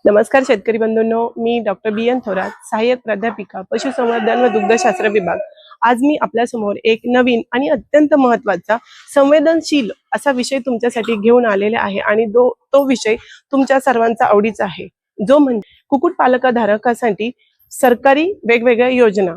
नमस्कार शेतकरी बंधूंनो, मी doctor BN. Thorat, सहाय्यक प्राध्यापिका पशुसंवर्धन व दुग्धशास्त्र विभाग। आज मी आपल्या समोर एक नवीन आणि अत्यंत महत्त्वाचा संवेदनशील असा विषय तुमच्यासाठी घेऊन आलेला आहे आणि तो विषय तुमच्या सर्वांचा आवडीचा आहे, जो म्हणजे कुक्कुटपालकधारकांसाठी सरकारी वेगवेगळ्या योजना।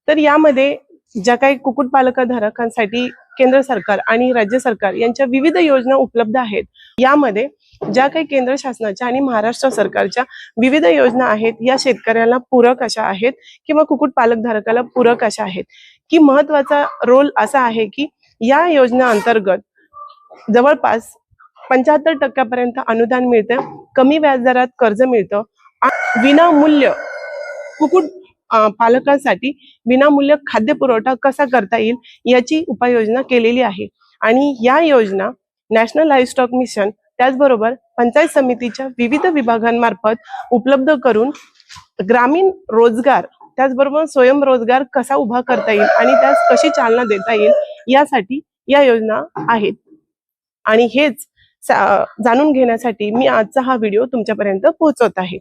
तर यामध्ये ज्या काही कुक्कुटपालकधारकांसाठी केंद्र सरकार आणि राज्य सरकार यांच्या विविध योजना उपलब्ध आहेत, यामध्ये ज्या काही केंद्र शासनाच्या आणि महाराष्ट्र सरकारच्या विविध योजना आहेत, या शेतकऱ्याला पूरक अशा आहेत किंवा कुक्कुटपालकधारकाला पूरक अशा आहेत की महत्त्वाचा रोल असा आहे की या योजना अंतर्गत जवळपास 75% पर्यंत अनुदान मिळतं, कमी व्याजदरात कर्ज मिळतं, विनामूल्य कुक्कुट पालकांसाठी विनामूल्य खाद्य पुरवठा कसा करता येईल याची उपाययोजना केलेली आहे। आणि या योजना नॅशनल लाईव्हस्टॉक मिशन त्याचबरोबर पंचायत समितीच्या विविध विभागांमार्फत उपलब्ध करून ग्रामीण रोजगार त्याचबरोबर स्वयंरोजगार कसा उभा करता येईल आणि त्यास कशी चालना देता येईल यासाठी या योजना आहेत। आणि हेच जाणून घेण्यासाठी मी आजचा हा व्हिडिओ तुमच्यापर्यंत पोहोचवत आहे।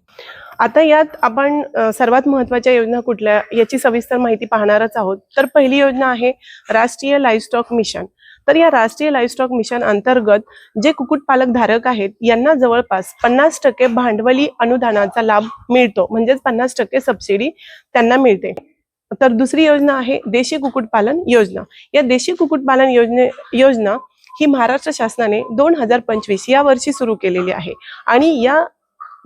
आता यात आपण सर्वात महत्त्वाच्या योजना कुठल्या याची सविस्तर माहिती पाहणारच आहोत। तर पहिली योजना आहे राष्ट्रीय लाईव्हस्टॉक मिशन। तर या राष्ट्रीय लाईव्हस्टॉक मिशन अंतर्गत जे कुक्कुटपालक धारक आहेत यांना जवळपास 50% भांडवली अनुदानाचा लाभ मिळतो, म्हणजेच 50% सबसिडी त्यांना मिळते। तर दुसरी योजना आहे देशी कुक्कुटपालन योजना। या देशी कुक्कुटपालन योजना ही महाराष्ट्र शासनाने 2025 या वर्षी सुरू केलेली आहे आणि या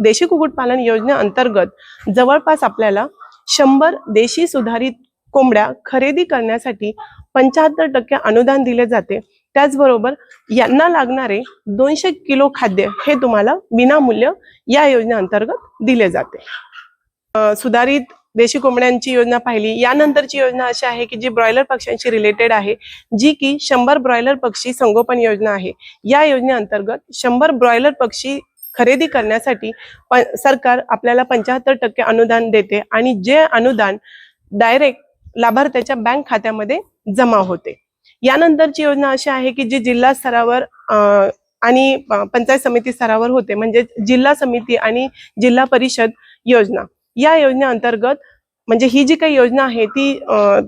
देशी कुक्कुटपालन योजना अंतर्गत जवळपास आपल्याला 100 देशी सुधारित कोंबड्या खरेदी करण्यासाठी 75% अनुदान दिले जाते। त्याचबरोबर यांना लागणारे 200 किलो खाद्य हे तुम्हाला विनामूल्य या योजना अंतर्गत दिले जाते। सुधारित देशी कोंबड्यांची योजना पाहिली, यानंतरची योजना अशी आहे की जी ब्रॉयलर पक्ष्यांशी रिलेटेड आहे, जी की 100 ब्रॉयलर पक्षी संगोपन योजना आहे। या योजनेअंतर्गत 100 ब्रॉयलर पक्षी खरेदी करण्यासाठी सरकार आपल्याला 75% अनुदान देते आणि जे अनुदान डायरेक्ट लाभार्थ्याच्या बँक खात्यामध्ये जमा होते। यानंतरची योजना अशी आहे की जी जिल्हा स्तरावर आणि पंचायत समिती स्तरावर होते, म्हणजे जिल्हा समिती आणि जिल्हा परिषद योजना। या योजनेअंतर्गत म्हणजे ही जी काही योजना आहे ती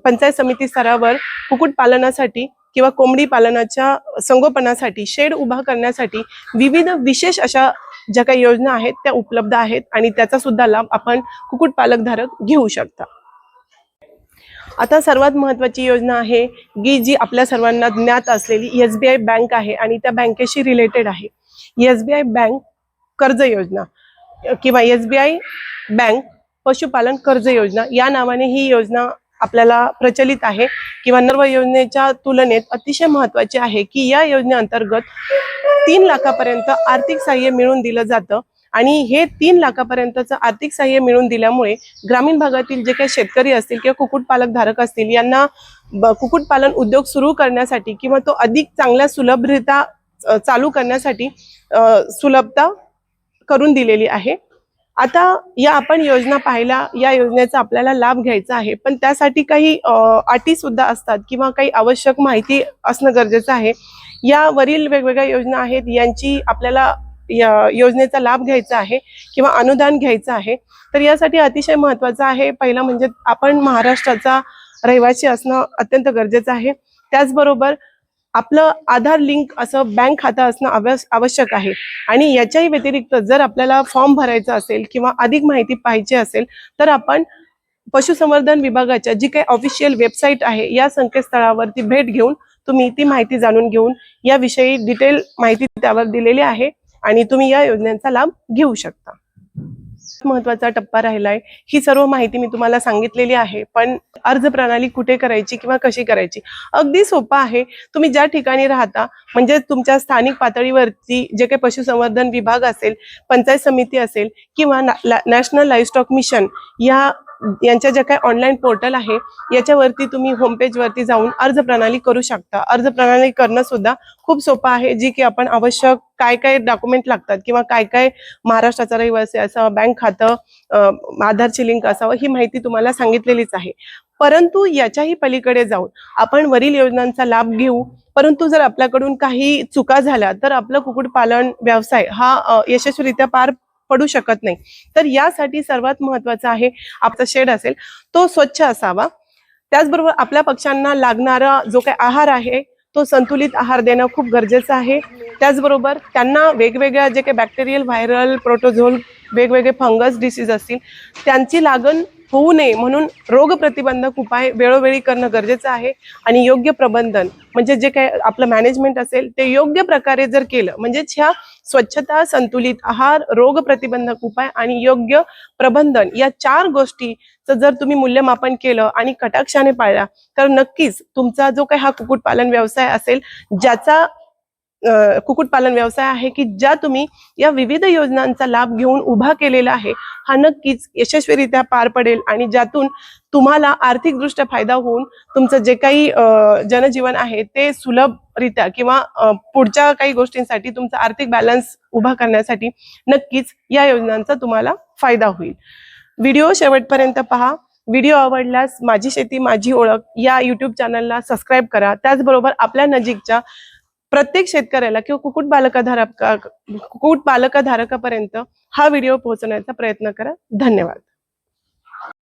पंचायत समिती स्तरावर कुक्कुटपालनासाठी किंवा कोंबडी पालनाच्या संगोपनासाठी शेड उभा करण्यासाठी विविध विशेष अशा ज्या काही योजना आहेत त्या उपलब्ध आहेत आणि त्याचा सुद्धा लाभ आपण कुक्कुटपालकधारक घेऊ शकता। आता सर्वात महत्त्वाची योजना आहे की जी आपल्या सर्वांना ज्ञात असलेली SBI बँक आहे आणि त्या बँकेशी रिलेटेड आहे। SBI बँक कर्ज योजना किंवा SBI बँक पशुपालन कर्ज योजना या नावाने ही योजना आपल्याला प्रचलित आहे किंवा सर्व योजनेच्या तुलनेत अतिशय महत्त्वाची आहे की या योजनेअंतर्गत 3 लाखापर्यंत आर्थिक सहाय्य मिळून दिलं जातं आणि हे 3 लाखापर्यंतचं आर्थिक सहाय्य मिळून दिल्यामुळे ग्रामीण भागातील जे काही शेतकरी असतील किंवा कुक्कुटपालक धारक असतील यांना कुक्कुटपालन उद्योग सुरू करण्यासाठी किंवा तो अधिक चांगल्या सुलभरित्या चालू करण्यासाठी सुलभता करून दिलेली आहे। आता या आपण योजना पाहिल्या, या योजनेचा आपल्याला लाभ घ्यायचा आहे, पण त्यासाठी काही अटी सुद्धा असतात किंवा काही आवश्यक माहिती असणं गरजेचं आहे। यावरील वेगवेगळ्या योजना आहेत, यांची आपल्याला या योजनेचा लाभ घ्यायचा आहे किंवा अनुदान घ्यायचं आहे। तर यासाठी अतिशय महत्त्वाचं आहे, पहिला म्हणजे आपण महाराष्ट्राचा रहिवासी असणं अत्यंत गरजेचं आहे। त्याचबरोबर आपलं आधार लिंक असं बँक खातं असणं आवश्यक आहे आणि याच्याही व्यतिरिक्त जर आपल्याला फॉर्म भरायचा असेल किंवा अधिक माहिती पाहिजे असेल तर आपण पशुसंवर्धन विभागाच्या जी काही ऑफिशियल वेबसाईट आहे या संकेतस्थळावरती भेट घेऊन तुम्ही ती माहिती जाणून घेऊन याविषयी डिटेल माहिती त्यावर दिलेली आहे आणि तुम्ही या योजनेचा लाभ घेऊ शकता। महत्त्वाचा टप्पा राहिलाय, ही सर्व माहिती मी तुम्हाला सांगितलेली आहे, पण अर्ज प्रणाली कुठे करायची किंवा कशी करायची अगदी सोपं आहे। तुम्ही ज्या ठिकाणी राहता म्हणजे तुमच्या स्थानिक पातळीवरती जे काही पशुसंवर्धन विभाग असेल, पंचायत समिती असेल किंवा नॅशनल लाईव्हस्टॉक मिशन यांच्या ज्या काही ऑनलाईन पोर्टल आहे याच्यावरती तुम्ही होम पेज वरती जाऊन अर्ज प्रणाली करू शकता। अर्ज प्रणाली करणं सुद्धा खूप सोपं आहे, जी की आपण आवश्यक काय काय डॉक्युमेंट लागतात किंवा काय काय महाराष्ट्राचा रहिवासी असावा, बँक खातं, आधारची लिंक असावं, ही माहिती तुम्हाला सांगितलेलीच आहे। परंतु याच्याही पलीकडे जाऊन आपण वरील योजनांचा लाभ घेऊ, परंतु जर आपल्याकडून काही चुका झाल्या तर आपलं कुक्कुटपालन व्यवसाय हा यशस्वीरित्या पार पडू शकत नाही. तर यासाठी सर्वात महत्वाचं आहे आपला शेड असेल तो स्वच्छ असावा. त्याचबरोबर आपल्या पक्ष्यांना लागणारा जो काही आहार आहे तो संतुलित आहार देणं खूप गरजेचं आहे. त्याचबरोबर त्यांना वेगवेगळ्या जे काही बॅक्टेरियल, व्हायरल, प्रोटोझोल, वेगवेगळे फंगस डिसीज असतील त्यांची लागण होऊ नये म्हणून रोग प्रतिबंधक उपाय वेळोवेळी करणं गरजेचं आहे. आणि योग्य प्रबंधन म्हणजे जे काही आपलं मॅनेजमेंट असेल ते योग्य प्रकारे जर केलं म्हणजेच ह्या स्वच्छता, संतुलित आहार, रोग प्रतिबंधक उपाय आणि योग्य प्रबंधन या 4 गोष्टीचं जर तुम्ही मूल्यमापन केलं आणि कटाक्षाने पाळल्या तर नक्कीच तुमचा जो काही हा कुक्कुटपालन व्यवसाय असेल, ज्याचा कुक्कुटपालन व्यवसाय आहे की ज्या तुम्ही या विविध योजनांचा लाभ घेऊन उभा केलेला आहे, हा नक्कीच यशस्वीरित्या पार पडेल आणि ज्यातून तुम्हाला आर्थिकदृष्ट्या फायदा होऊन तुमचं जे काही जनजीवन आहे ते सुलभरित्या किंवा पुढच्या काही गोष्टींसाठी तुमचा आर्थिक बॅलन्स उभा करण्यासाठी नक्कीच या योजनांचा तुम्हाला फायदा होईल. व्हिडिओ शेवटपर्यंत पहा. व्हिडिओ आवडल्यास माझी शेती माझी ओळख या YouTube चॅनलला सबस्क्राईब करा. त्याचबरोबर आपल्या नजीकच्या प्रत्येक शेतकऱ्याला किंवा कुक्कुटपालकाधारकापर्यंत हा व्हिडिओ पोहोचवण्याचा प्रयत्न करा. धन्यवाद.